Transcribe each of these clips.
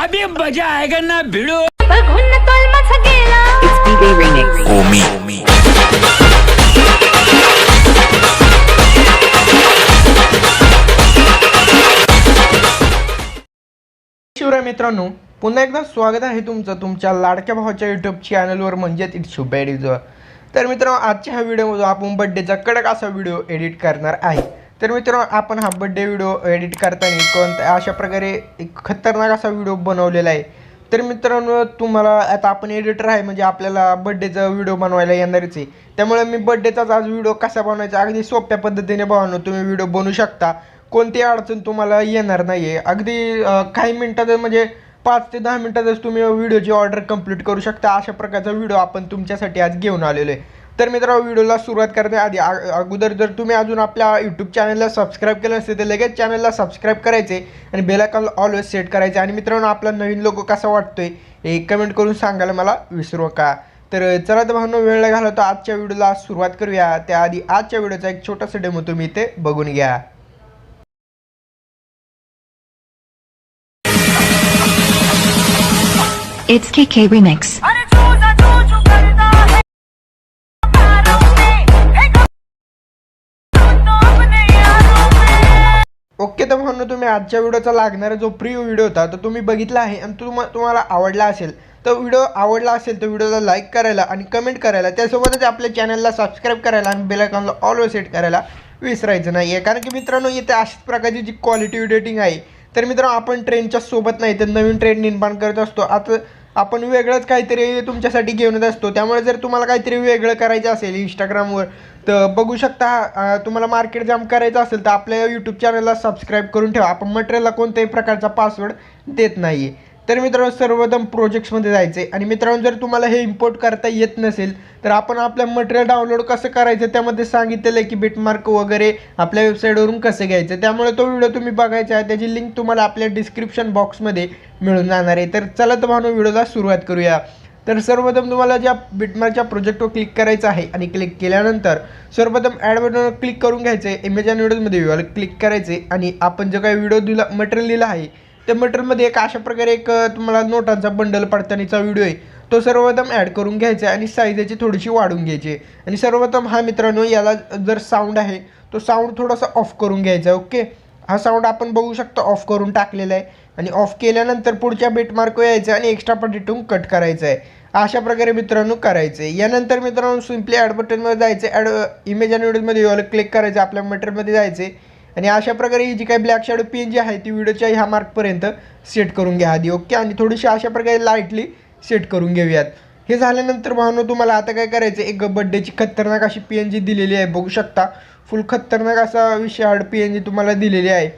अभी मजा आएगा ना भिड़ो। शिवराय मित्रांनो, पुन्हा एकदा स्वागत आहे तुमचं तुमच्या लाडक्या भावाच्या यूट्यूब चॅनलवर म्हणजेच 𝗬ₒⵤ🗶🗪 तर मित्रांनो, आजच्या ह्या व्हिडिओमध्ये आपण बर्थडेचा कडक असा व्हिडिओ एडिट करणार आहे। तर मित्रांनो, आपण हा बर्थडे व्हिडिओ एडिट करताना कोणत्या अशा प्रकारे एक खतरनाक असा व्हिडिओ बनवलेला आहे। तर मित्रांनो, तुम्हाला आता आपण एडिटर आहे म्हणजे आपल्याला बर्थडेचा व्हिडिओ बनवायला येणारच आहे। त्यामुळे मी बर्थडेचाच आज व्हिडिओ कसा बनवायचा अगदी सोप्या पद्धतीने बनवून तुम्ही व्हिडिओ बनवू शकता। कोणती अडचण तुम्हाला येणार नाही आहे। अगदी काही मिनिटात म्हणजे 5 ते 10 मिनिटातच तुम्ही व्हिडिओची ऑर्डर कंप्लीट करू शकता। अशा प्रकारचा व्हिडिओ आपण तुमच्यासाठी आज घेऊन आलेलो आहे। तर मित्रांनो, व्हिडिओला सुरुवात करण्याआधी अगोदर जर तुम्ही अजून आपल्या यूट्यूब चॅनलला सबस्क्राईब केलं नसेल तर लगेच चॅनलला सबस्क्राईब करायचे आणि बेल आयकॉन ऑलवेज सेट करायचे। आणि मित्रांनो, आपला नवीन लोगो कसा वाटतोय हे कमेंट करून सांगायला मला विसरू नका। तर चला तर भावनो, वेळ न घालवता आजच्या व्हिडिओला सुरुवात करूया। त्याआधी आजच्या व्हिडिओचा एक छोटासा डेमो तुम्ही इथे बघून घ्या। 𝗧𝗵𝗶𝘀 remix। ओके, तर म्हणून तुम्ही आजच्या व्हिडिओचा लागणारा जो प्रिव्ह्यू व्हिडिओ होता तो तुम्ही बघितला आहे आणि तुम्हाला आवडला असेल तर व्हिडिओला लाईक करायला आणि कमेंट करायला, त्यासोबतच आपल्या चॅनलला सबस्क्राईब करायला आणि बेल आयकॉनला ऑलवेज सेट करायला विसरायचं नाही आहे। कारण की मित्रांनो, इथे अशाच प्रकारची जी क्वालिटी एडिटिंग आहे तर मित्रांनो, आपण ट्रेंडच्या सोबत नाही तर नवीन ट्रेंड निर्माण करत असतो। आता आपण वेगळंच काहीतरी तुमच्यासाठी घेऊन येत असतो। त्यामुळे जर तुम्हाला काहीतरी वेगळं करायचं असेल इंस्टाग्रामवर तर बघू शकता, तुम्हाला मार्केट जाम करायचं असेल तर आपल्या यूट्यूब चॅनलला सबस्क्राईब करून ठेवा। आपण मटेरियलला कोणत्याही प्रकारचा पासवर्ड देत नाही आहे। तर मित्रांनो, सर्वप्रथम प्रोजेक्ट्समध्ये जायचे आणि मित्रांनो, जर तुम्हाला हे इम्पोर्ट करता येत नसेल तर आपण आपलं मटेरियल डाउनलोड कसं करायचं त्यामध्ये सांगितलेलं आहे की बिटमार्क वगैरे आपल्या वेबसाईटवरून कसं घ्यायचं। त्यामुळे तो व्हिडिओ तुम्ही बघायचा आहे, त्याची लिंक तुम्हाला आपल्या डिस्क्रिप्शन बॉक्समध्ये मिळून जाणार आहे। तर चला तर भावनो, व्हिडिओला सुरुवात करूया। तर सर्वप्रथम तुम्हाला ज्या बिटमार्कच्या प्रोजेक्टवर क्लिक करायचं आहे आणि क्लिक केल्यानंतर सर्वप्रथम ॲड बटनवर क्लिक करून घ्यायचं आहे। इमेज आणि व्हिडिओजमध्ये क्लिक करायचे आणि आपण जो काही व्हिडिओ मटेरियल दिला आहे त्या मटेरियलमध्ये एक अशा प्रकारे एक तुम्हाला नोटांचा बंडल पडतानाचा व्हिडिओ आहे तो सर्वप्रथम ॲड करून घ्यायचा आहे आणि साईज याची थोडीशी वाढवून घ्यायची। आणि सर्वप्रथम हा मित्रांनो, याला जर साऊंड आहे तो साऊंड थोडासा ऑफ करून घ्यायचा आहे। ओके, हा साऊंड आपण बघू शकतो ऑफ करून टाकलेला आहे। आणि ऑफ केल्यानंतर पुढच्या बिटमार्कवर यायचं आणि एक्स्ट्रा पॉजिटिव्ह कट करायचं आहे। अशा प्रकारे मित्रांनो करायचं आहे। यानंतर मित्रांनो, सिम्पली ॲड बटनवर जायचं, ॲड इमेज आणि व्हिडिओमध्ये क्लिक करायचं, आपल्या मटेरियलमध्ये जायचे आणि अशा प्रकारे ही जी काही ब्लॅक शॅडो पेन जी आहे ती व्हिडिओच्या ह्या मार्कपर्यंत सेट करून घ्या आधी। ओके, आणि थोडीशी अशा प्रकारे लाईटली सेट करून घेऊयात। हे झाल्यानंतर भावनो, तुम्हाला आता काय करायचं, एक बर्थडेची खतरनाक अशी PNG दिलेली आहे, बघू शकता। फुल खतरनाक असा विशाळ PNG तुम्हाला दिलेली आहे।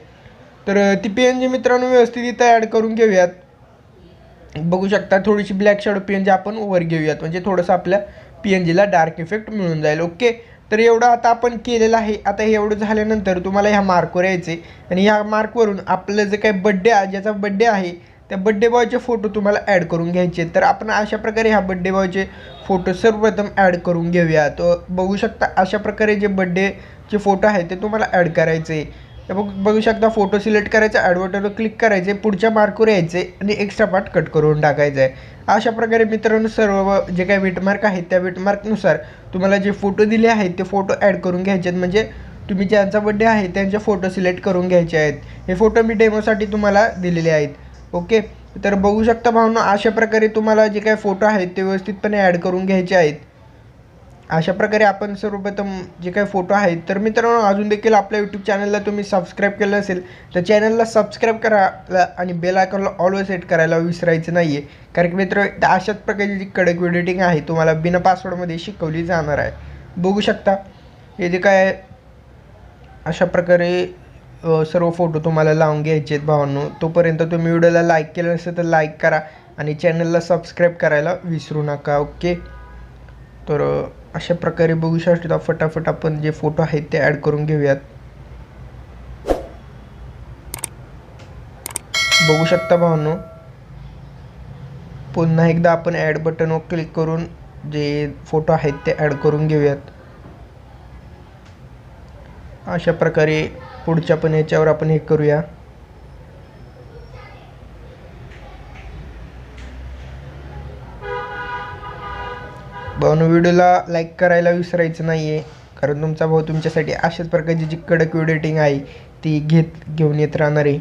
तर ती PNG मित्रांनो व्यवस्थित इथं ॲड करून घेऊयात। बघू शकता, थोडीशी ब्लॅक शॅडो PNG आपण वर घेऊयात म्हणजे थोडंसं आपल्या PNGला डार्क इफेक्ट मिळून जाईल। ओके, तर एवढं आता आपण केलेलं आहे। आता हे एवढं झाल्यानंतर तुम्हाला ह्या मार्कवर यायचे आणि ह्या मार्कवरून आपलं जे काही ज्याचा बड्डे आहे त्या बड्डे बॉयचे फोटो तुम्हाला ॲड करून घ्यायचे। तर आपण अशा प्रकारे ह्या बड्डे बॉयचे फोटो सर्वप्रथम ॲड करून घेऊया। तर बघू शकता, अशा प्रकारे जे बड्डेचे फोटो आहेत ते तुम्हाला ॲड करायचे। बघू शकता, फोटो सिलेक्ट करायचा, ॲड बटनवर क्लिक करायचे, पुढच्या मार्कवर यायचे आणि एक्स्ट्रा पार्ट कट करून टाकायचं आहे। अशा प्रकारे मित्रांनो, सर्व जे काही बिटमार्क आहेत त्या बिटमार्कनुसार तुम्हाला जे फोटो दिले आहेत ते फोटो ॲड करून घ्यायचे आहेत। म्हणजे तुम्ही ज्यांचा बड्डे आहे त्यांचे फोटो सिलेक्ट करून घ्यायचे आहेत। हे फोटो मी डेमोसाठी तुम्हाला दिलेले आहेत। ओके, तर बघू शकता भावनो, अशा प्रकारे तुम्हाला जे काही फोटो आहेत ते व्यवस्थितपणे ॲड करून घ्यायचे आहेत। अशा प्रकारे आपण सर्वप्रथम जे काही फोटो आहेत, तर मित्रांनो अजून देखील आपल्या यूट्यूब चॅनलला तुम्ही सबस्क्राईब केलं असेल तर चॅनलला सबस्क्राईब करा आणि बेल आयकॉनला ऑलवेज सेट करायला विसरायचं नाही आहे। कारण की मित्र, अशाच प्रकारची जी कडक एडिटिंग आहे तुम्हाला बिना पासवर्डमध्ये शिकवली जाणार आहे। बघू शकता, हे जे काय अशा प्रकारे सर्व फोटो तुम्हाला लावून घ्यायचे आहेत भावांनो। तोपर्यंत तुम्ही व्हिडिओला लाईक केलं असेल तर लाईक करा आणि चॅनलला सबस्क्राईब करायला विसरू नका। ओके, तर अशा प्रकारे बघू शकता, फटाफट आपण जे फोटो आहेत ते ॲड करून घेऊयात। बघू शकता भावांनो, पुन्हा एकदा आपण ॲड बटनवर क्लिक करून जे फोटो आहेत ते ॲड करून घेऊयात। अशा प्रकारे पुढच्या पण याच्यावर आपण हे करूया। भाऊनो व्हिडिओला लाईक करायला विसरायचं नाही आहे, कारण तुमचा भाऊ तुमच्यासाठी अशाच प्रकारची जी कडक व्हिडिओ एडिटिंग आहे ती घेऊन येत राहणार आहे.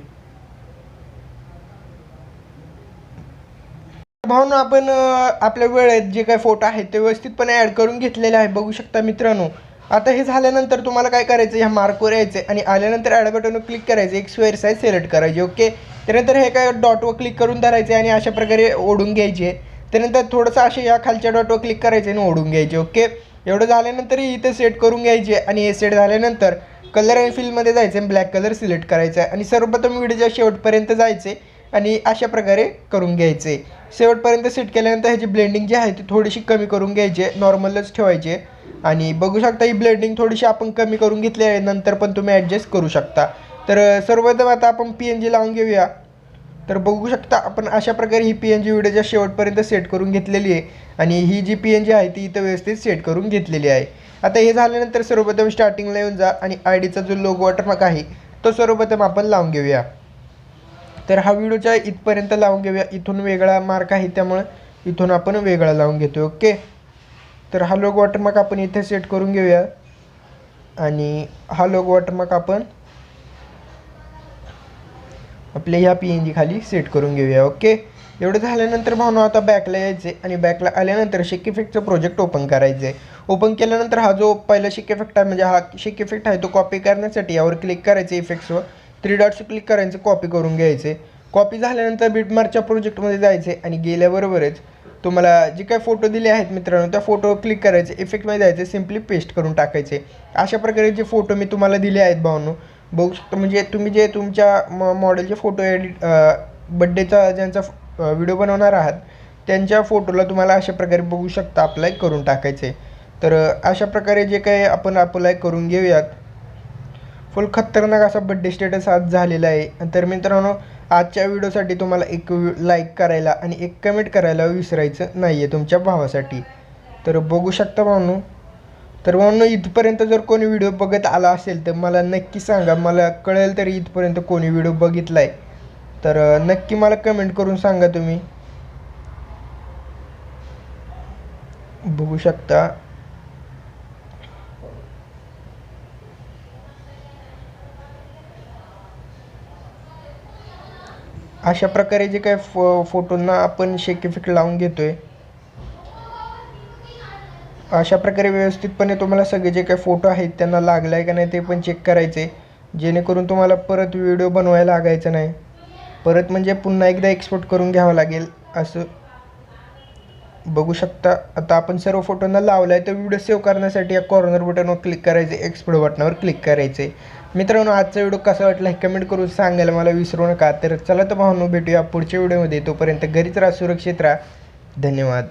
भाऊनो आपण आपल्या वेळेत जे काही फोटो आहेत ते व्यवस्थितपणे ॲड करून घेतलेले आहे, बघू शकता मित्रांनो. आता हे झाल्यानंतर तुम्हाला काय करायचं, ह्या मार्कवर यायचं आणि आल्यानंतर ॲड बटनवर क्लिक करायचं, एक स्क्वेअर साईज सिलेक्ट करायची. ओके, त्यानंतर हे काय डॉटवर क्लिक करून धरायचे आणि अशा प्रकारे ओढून घ्यायचे. त्यानंतर थोडंसं असे या खालच्या डॉटवर क्लिक करायचे आणि ओढून घ्यायचे. ओके, एवढं झाल्यानंतर इथे सेट करून घ्यायचे आणि हे सेट झाल्यानंतर कलर अँड फिलमध्ये जायचं आणि ब्लॅक कलर सिलेक्ट करायचा आहे आणि सर्वप्रथम व्हिडिओच्या शेवटपर्यंत जायचे आणि अशा प्रकारे करून घ्यायचे. शेवटपर्यंत सेट केल्यानंतर ह्याची ब्लेंडिंग जी आहे ती थोडीशी कमी करून घ्यायची, नॉर्मलच ठेवायचे. आणि बघू शकता ही ब्लेंडिंग थोडीशी आपण कमी करून घेतली आहे, नंतर पण तुम्ही ॲडजस्ट करू शकता. तर सर्वप्रथम आता आपण PNG लावून घेऊया. तर बघू शकता आपण अशा प्रकारे ही PNG व्हिडिओच्या शेवटपर्यंत सेट करून घेतलेली आहे आणि ही जी PNG आहे ती इथं व्यवस्थित सेट करून घेतलेली आहे. आता हे झाल्यानंतर सर्वप्रथम स्टार्टिंगला येऊन जा आणि IDचा जो लोगो वॉटरमार्क आहे तो सर्वप्रथम आपण लावून घेऊया. तर हा व्हिडिओच्या इथपर्यंत लावून घेऊया. इथून वेगळा मार्क आहे त्यामुळे इथून आपण वेगळा लावून घेतो. ओके, तर हा लोगो वॉटरमार्क आपण इथे सेट करून घेऊया आणि हा लोगो वॉटरमार्क आपण आपल्या ह्या PNG खाली सेट करून घेऊया. ओके, एवढं झाल्यानंतर भावनो आता बॅकला यायचे आणि बॅकला आल्यानंतर शेक इफेक्टचं प्रोजेक्ट ओपन करायचं आहे. ओपन केल्यानंतर हा जो पहिला शेक इफेक्ट आहे म्हणजे हा शेक इफेक्ट आहे तो कॉपी करण्यासाठी यावर क्लिक करायचं, इफेक्ट्सवर 3 डॉट्स क्लिक करायचं, कॉपी करून घ्यायचे. कॉपी झाल्यानंतर बिटमार्कच्या प्रोजेक्टमध्ये जायचे आणि गेल्याबरोबरच तुम्हाला जे काही फोटो दिले आहेत मित्रांनो त्या फोटोवर क्लिक करायचे, इफेक्टमध्ये जायचे, सिम्पली पेस्ट करून टाकायचे. अशा प्रकारे जे फोटो मी तुम्हाला दिले आहेत भावनो बघू शकता. म्हणजे तुम्ही जे तुमच्या मॉडेलचे फोटो बड्डेचा ज्यांचा व्हिडिओ बनवणार आहात त्यांच्या फोटोला तुम्हाला अशा प्रकारे बघू शकता अप्लाय करून टाकायचे. तर अशा प्रकारे जे काही आपण अप्लाय करून घेऊयात. फुल खतरनाक असा बड्डे स्टेटस आज झालेला आहे. तर मित्रांनो आजच्या व्हिडिओसाठी तुम्हाला एक लाईक करायला आणि एक कमेंट करायला विसरायचं नाही आहे तुमच्या भावासाठी. तर बघू शकता भावनो. तर भावनो इथपर्यंत जर कोणी व्हिडिओ बघत आला असेल तर मला नक्की सांगा, मला कळेल तरी इथपर्यंत कोणी व्हिडिओ बघितला आहे. तर नक्की मला कमेंट करून सांगा तुम्ही. बघू शकता अशा प्रकारे जे काही फोटोंना आपण शेक इफेक्ट लावून घेतोय. अशा प्रकारे व्यवस्थितपणे तुम्हाला सगळे जे काही फोटो आहेत त्यांना लागला आहे का नाही ते पण चेक करायचे, जेणेकरून तुम्हाला परत व्हिडिओ बनवायला लागायचं नाही. परत म्हणजे पुन्हा एकदा एक्सपोर्ट करून घ्यावं लागेल असं. बघू शकता आता आपण सर्व फोटोंना लावला आहे. तर व्हिडिओ सेव्ह करण्यासाठी या कॉर्नर बटनवर क्लिक करायचे, एक्सपोर्ट बटनावर क्लिक करायचे. मित्रांनो आजचा व्हिडिओ कसा वाटला हे कमेंट करून सांगायला मला विसरू नका. तर चला तर भावनो भेटूया पुढच्या व्हिडिओमध्ये. तोपर्यंत घरीच राहा, सुरक्षित राहा. धन्यवाद.